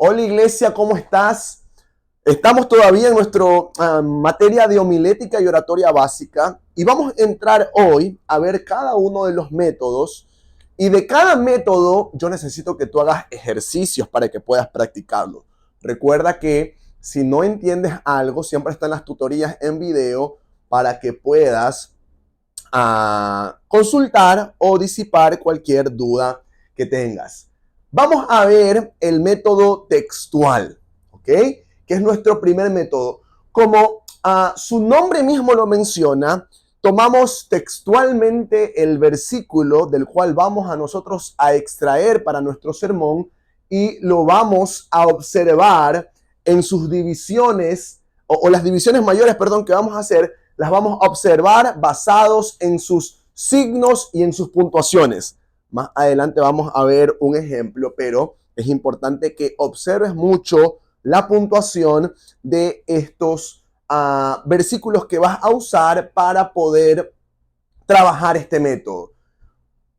Hola iglesia, ¿cómo estás? Estamos todavía en nuestra materia de homilética y oratoria básica y vamos a entrar hoy a ver cada uno de los métodos y de cada método yo necesito que tú hagas ejercicios para que puedas practicarlo. Recuerda que si no entiendes algo, siempre están las tutorías en video para que puedas consultar o disipar cualquier duda que tengas. Vamos a ver el método textual, ¿ok? Que es nuestro primer método. Como su nombre mismo lo menciona, tomamos textualmente el versículo del cual vamos a nosotros a extraer para nuestro sermón y lo vamos a observar en sus divisiones o las divisiones mayores, perdón, que vamos a hacer, las vamos a observar basados en sus signos y en sus puntuaciones. Más adelante vamos a ver un ejemplo, pero es importante que observes mucho la puntuación de estos versículos que vas a usar para poder trabajar este método.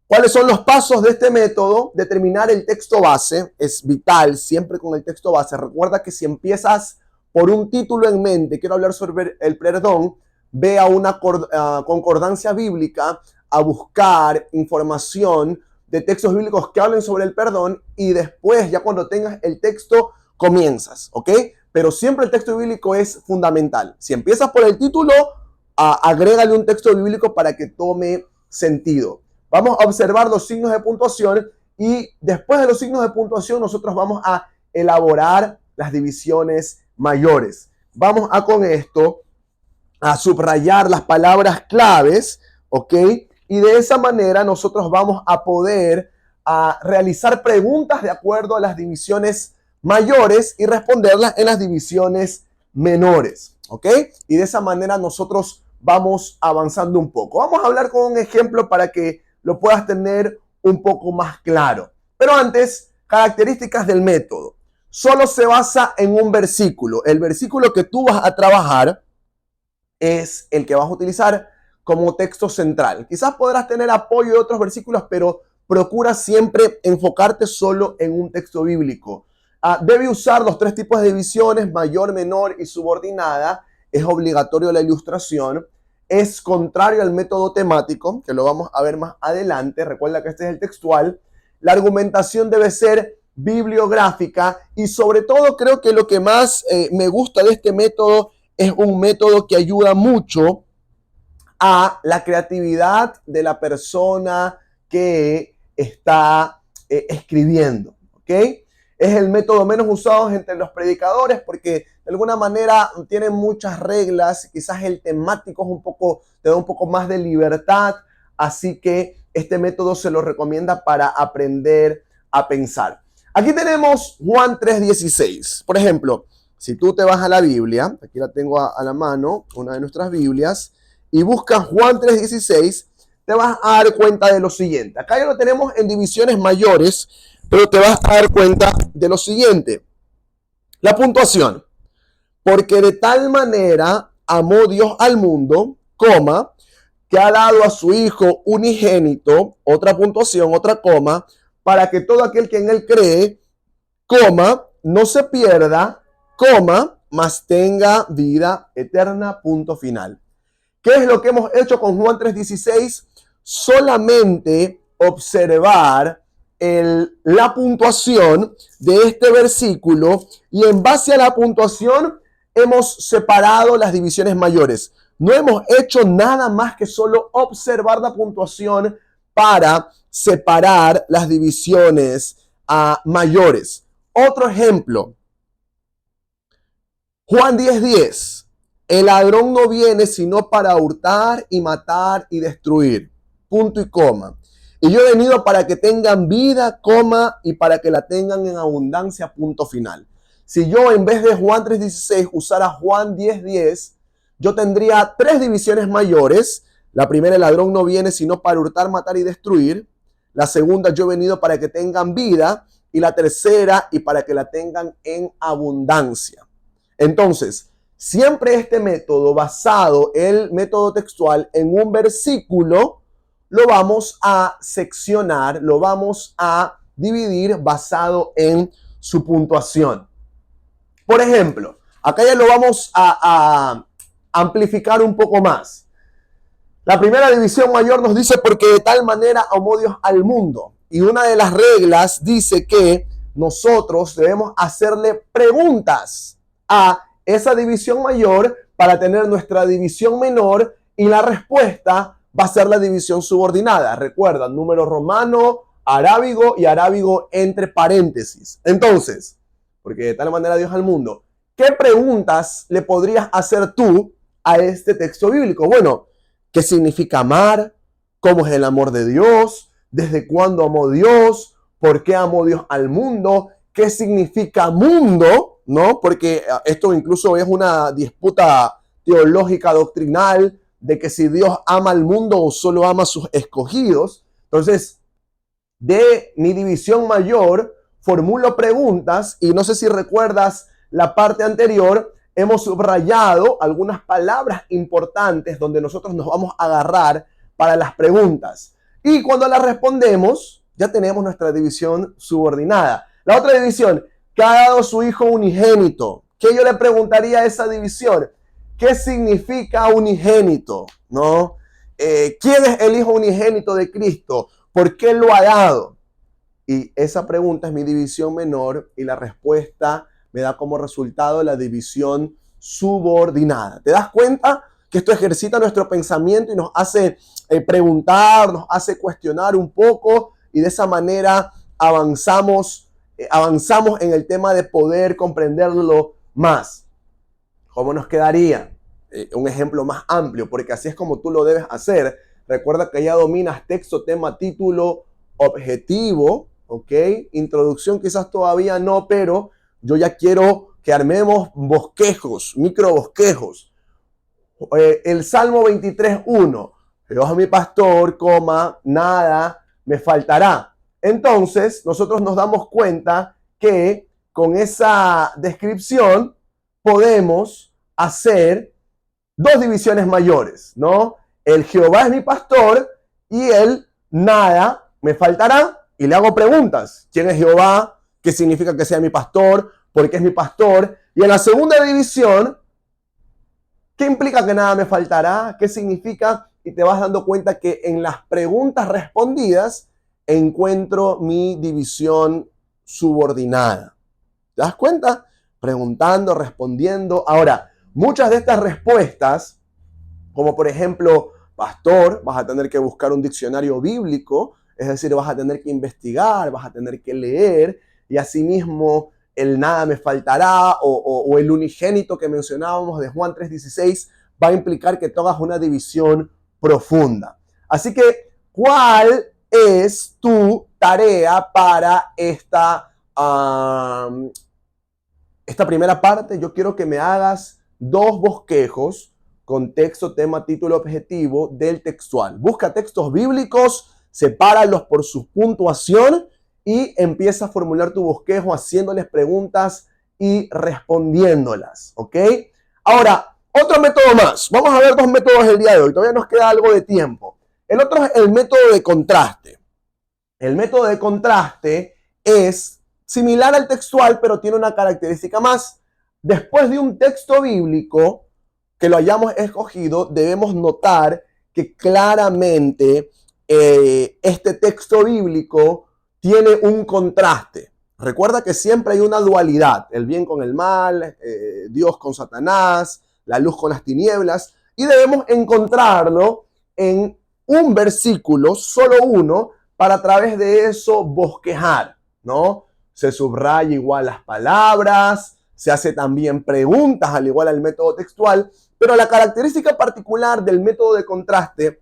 ¿Cuáles son los pasos de este método? Determinar el texto base es vital, siempre con el texto base. Recuerda que si empiezas por un título en mente, quiero hablar sobre el perdón, ve a una concordancia bíblica a buscar información de textos bíblicos que hablen sobre el perdón y después, ya cuando tengas el texto, comienzas, ¿ok? Pero siempre el texto bíblico es fundamental. Si empiezas por el título, agrégale un texto bíblico para que tome sentido. Vamos a observar los signos de puntuación y después de los signos de puntuación nosotros vamos a elaborar las divisiones mayores. Vamos a con esto a subrayar las palabras claves, ¿ok? Y de esa manera nosotros vamos a poder realizar preguntas de acuerdo a las divisiones mayores y responderlas en las divisiones menores, ¿ok? Y de esa manera nosotros vamos avanzando un poco. Vamos a hablar con un ejemplo para que lo puedas tener un poco más claro. Pero antes, características del método. Solo se basa en un versículo. El versículo que tú vas a trabajar es el que vas a utilizar como texto central. Quizás podrás tener apoyo de otros versículos, pero procura siempre enfocarte solo en un texto bíblico. Debe usar los tres tipos de divisiones, mayor, menor y subordinada. Es obligatorio la ilustración. Es contrario al método temático, que lo vamos a ver más adelante. Recuerda que este es el textual. La argumentación debe ser bibliográfica y sobre todo creo que lo que más me gusta de este método es un método que ayuda mucho a la creatividad de la persona que está escribiendo, ¿ok? Es el método menos usado entre los predicadores porque de alguna manera tiene muchas reglas, quizás el temático es te da un poco más de libertad, así que este método se lo recomienda para aprender a pensar. Aquí tenemos Juan 3:16. Por ejemplo, si tú te vas a la Biblia, aquí la tengo a la mano, una de nuestras Biblias, y buscas Juan 3:16, te vas a dar cuenta de lo siguiente. Acá ya lo tenemos en divisiones mayores, pero te vas a dar cuenta de lo siguiente. La puntuación. Porque de tal manera amó Dios al mundo, coma, que ha dado a su Hijo unigénito, otra puntuación, otra coma, para que todo aquel que en él cree, coma, no se pierda, coma, mas tenga vida eterna, punto final. ¿Qué es lo que hemos hecho con Juan 3:16? Solamente observar la puntuación de este versículo y en base a la puntuación hemos separado las divisiones mayores. No hemos hecho nada más que solo observar la puntuación para separar las divisiones mayores. Otro ejemplo, Juan 10:10. El ladrón no viene sino para hurtar y matar y destruir. Punto y coma. Y yo he venido para que tengan vida, coma, y para que la tengan en abundancia, punto final. Si yo en vez de Juan 3:16 usara Juan 10:10, yo tendría tres divisiones mayores. La primera, el ladrón no viene sino para hurtar, matar y destruir. La segunda, yo he venido para que tengan vida. Y la tercera, y para que la tengan en abundancia. Entonces, siempre este método basado, el método textual, en un versículo, lo vamos a seccionar, lo vamos a dividir basado en su puntuación. Por ejemplo, acá ya lo vamos a amplificar un poco más. La primera división mayor nos dice porque de tal manera amó Dios al mundo. Y una de las reglas dice que nosotros debemos hacerle preguntas a esa división mayor para tener nuestra división menor y la respuesta va a ser la división subordinada. Recuerda, número romano, arábigo y arábigo entre paréntesis. Entonces, porque de tal manera Dios al mundo, ¿qué preguntas le podrías hacer tú a este texto bíblico? Bueno, ¿qué significa amar? ¿Cómo es el amor de Dios? ¿Desde cuándo amó Dios? ¿Por qué amó Dios al mundo? ¿Qué significa mundo? ¿No? Porque esto incluso es una disputa teológica doctrinal de que si Dios ama al mundo o solo ama a sus escogidos. Entonces, de mi división mayor, formulo preguntas y no sé si recuerdas la parte anterior, hemos subrayado algunas palabras importantes donde nosotros nos vamos a agarrar para las preguntas. Y cuando las respondemos, ya tenemos nuestra división subordinada. La otra división, ¿qué ha dado su hijo unigénito? ¿Qué yo le preguntaría a esa división? ¿Qué significa unigénito? ¿No? ¿Quién es el hijo unigénito de Cristo? ¿Por qué lo ha dado? Y esa pregunta es mi división menor y la respuesta me da como resultado la división subordinada. ¿Te das cuenta que esto ejercita nuestro pensamiento y nos hace preguntar, nos hace cuestionar un poco y de esa manera avanzamos en el tema de poder comprenderlo más? ¿Cómo nos quedaría? Un ejemplo más amplio, porque así es como tú lo debes hacer. Recuerda que ya dominas texto, tema, título, objetivo, ¿ok? Introducción quizás todavía no, pero yo ya quiero que armemos bosquejos, micro bosquejos. El Salmo 23:1, Jehová es mi pastor, nada me faltará. Entonces, nosotros nos damos cuenta que con esa descripción podemos hacer dos divisiones mayores, ¿no? El Jehová es mi pastor y el nada me faltará. Y le hago preguntas. ¿Quién es Jehová? ¿Qué significa que sea mi pastor? ¿Por qué es mi pastor? Y en la segunda división, ¿qué implica que nada me faltará? ¿Qué significa? Y te vas dando cuenta que en las preguntas respondidas encuentro mi división subordinada. ¿Te das cuenta? Preguntando, respondiendo. Ahora, muchas de estas respuestas, como por ejemplo, pastor, vas a tener que buscar un diccionario bíblico, es decir, vas a tener que investigar, vas a tener que leer, y asimismo el nada me faltará o el unigénito que mencionábamos de Juan 3:16 va a implicar que tú hagas una división profunda. Así que, ¿cuál es tu tarea para esta primera parte? Yo quiero que me hagas dos bosquejos con texto, tema, título, objetivo del textual. Busca textos bíblicos, sepáralos por su puntuación y empieza a formular tu bosquejo haciéndoles preguntas y respondiéndolas, ¿ok? Ahora, otro método más. Vamos a ver dos métodos el día de hoy. Todavía nos queda algo de tiempo. El otro es el método de contraste. El método de contraste es similar al textual, pero tiene una característica más. Después de un texto bíblico que lo hayamos escogido, debemos notar que claramente este texto bíblico tiene un contraste. Recuerda que siempre hay una dualidad, el bien con el mal, Dios con Satanás, la luz con las tinieblas, y debemos encontrarlo en un versículo, solo uno, para a través de eso bosquejar, ¿no? Se subraya igual las palabras, se hace también preguntas al igual al método textual, pero la característica particular del método de contraste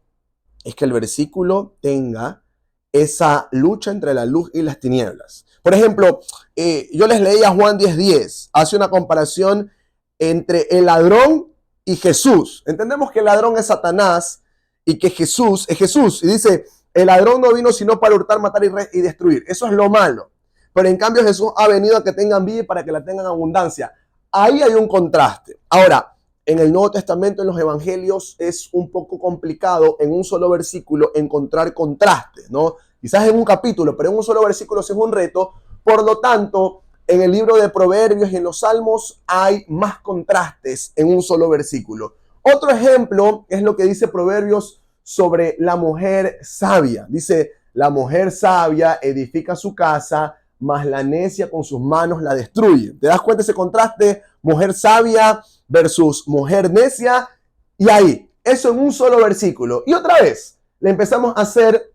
es que el versículo tenga esa lucha entre la luz y las tinieblas. Por ejemplo, yo les leía Juan 10:10, hace una comparación entre el ladrón y Jesús. Entendemos que el ladrón es Satanás y que Jesús es Jesús. Y dice, el ladrón no vino sino para hurtar, matar y destruir. Eso es lo malo. Pero en cambio Jesús ha venido a que tengan vida y para que la tengan abundancia. Ahí hay un contraste. Ahora, en el Nuevo Testamento, en los Evangelios, es un poco complicado en un solo versículo encontrar contrastes, ¿no? Quizás en un capítulo, pero en un solo versículo sí es un reto. Por lo tanto, en el libro de Proverbios y en los Salmos hay más contrastes en un solo versículo. Otro ejemplo es lo que dice Proverbios sobre la mujer sabia. Dice, la mujer sabia edifica su casa, mas la necia con sus manos la destruye. ¿Te das cuenta ese contraste? Mujer sabia versus mujer necia. Y ahí, eso en un solo versículo. Y otra vez, le empezamos a hacer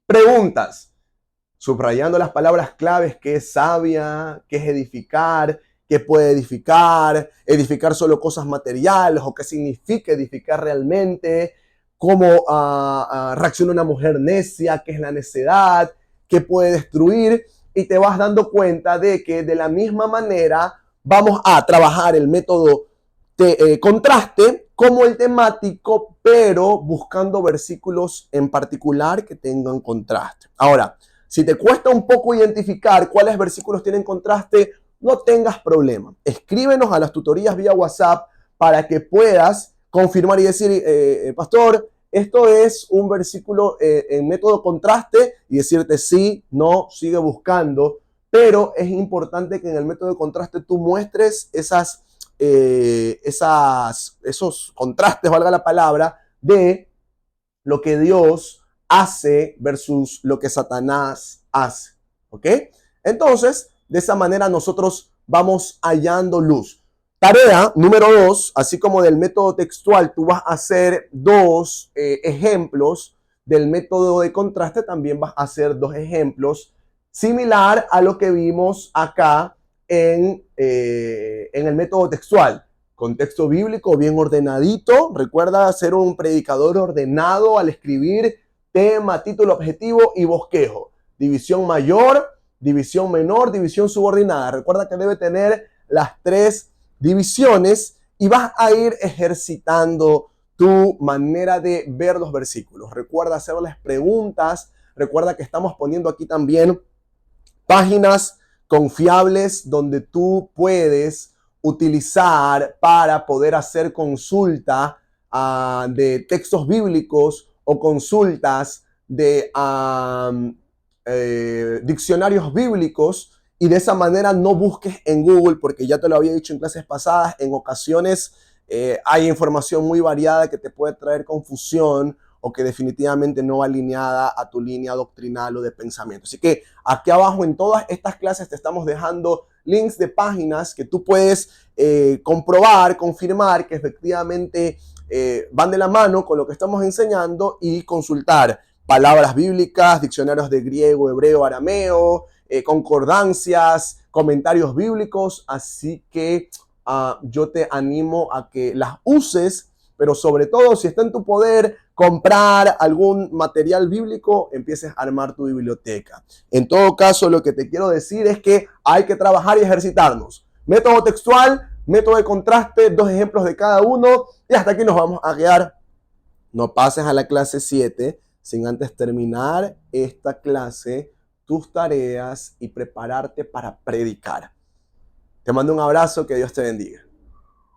preguntas, subrayando las palabras claves, qué es sabia, qué es edificar, qué puede edificar, edificar solo cosas materiales o qué significa edificar realmente, cómo reacciona una mujer necia, qué es la necedad, qué puede destruir, y te vas dando cuenta de que de la misma manera vamos a trabajar el método de contraste como el temático, pero buscando versículos en particular que tengan contraste. Ahora, si te cuesta un poco identificar cuáles versículos tienen contraste, no tengas problema. Escríbenos a las tutorías vía WhatsApp para que puedas confirmar y decir, pastor, esto es un versículo en método contraste, y decirte sí, no, sigue buscando. Pero es importante que en el método de contraste tú muestres esos contrastes, valga la palabra, de lo que Dios hace versus lo que Satanás hace. ¿Ok? Entonces, de esa manera nosotros vamos hallando luz. Tarea número 2, así como del método textual, tú vas a hacer dos ejemplos del método de contraste, también vas a hacer dos ejemplos similar a lo que vimos acá en el método textual. Contexto bíblico bien ordenadito. Recuerda ser un predicador ordenado al escribir tema, título, objetivo y bosquejo. División mayor, división menor, división subordinada. Recuerda que debe tener las tres divisiones y vas a ir ejercitando tu manera de ver los versículos. Recuerda hacerles preguntas. Recuerda que estamos poniendo aquí también páginas confiables donde tú puedes utilizar para poder hacer consulta de textos bíblicos o consultas de diccionarios bíblicos, y de esa manera no busques en Google, porque ya te lo había dicho en clases pasadas, en ocasiones hay información muy variada que te puede traer confusión o que definitivamente no va alineada a tu línea doctrinal o de pensamiento. Así que aquí abajo en todas estas clases te estamos dejando links de páginas que tú puedes comprobar, confirmar que efectivamente van de la mano con lo que estamos enseñando, y consultar palabras bíblicas, diccionarios de griego, hebreo, arameo, concordancias, comentarios bíblicos. Así que yo te animo a que las uses, pero sobre todo, si está en tu poder comprar algún material bíblico, empieces a armar tu biblioteca. En todo caso, lo que te quiero decir es que hay que trabajar y ejercitarnos. Método textual, método de contraste, dos ejemplos de cada uno, y hasta aquí nos vamos a quedar. No pases a la clase 7 sin antes terminar esta clase, tus tareas y prepararte para predicar. Te mando un abrazo, que Dios te bendiga.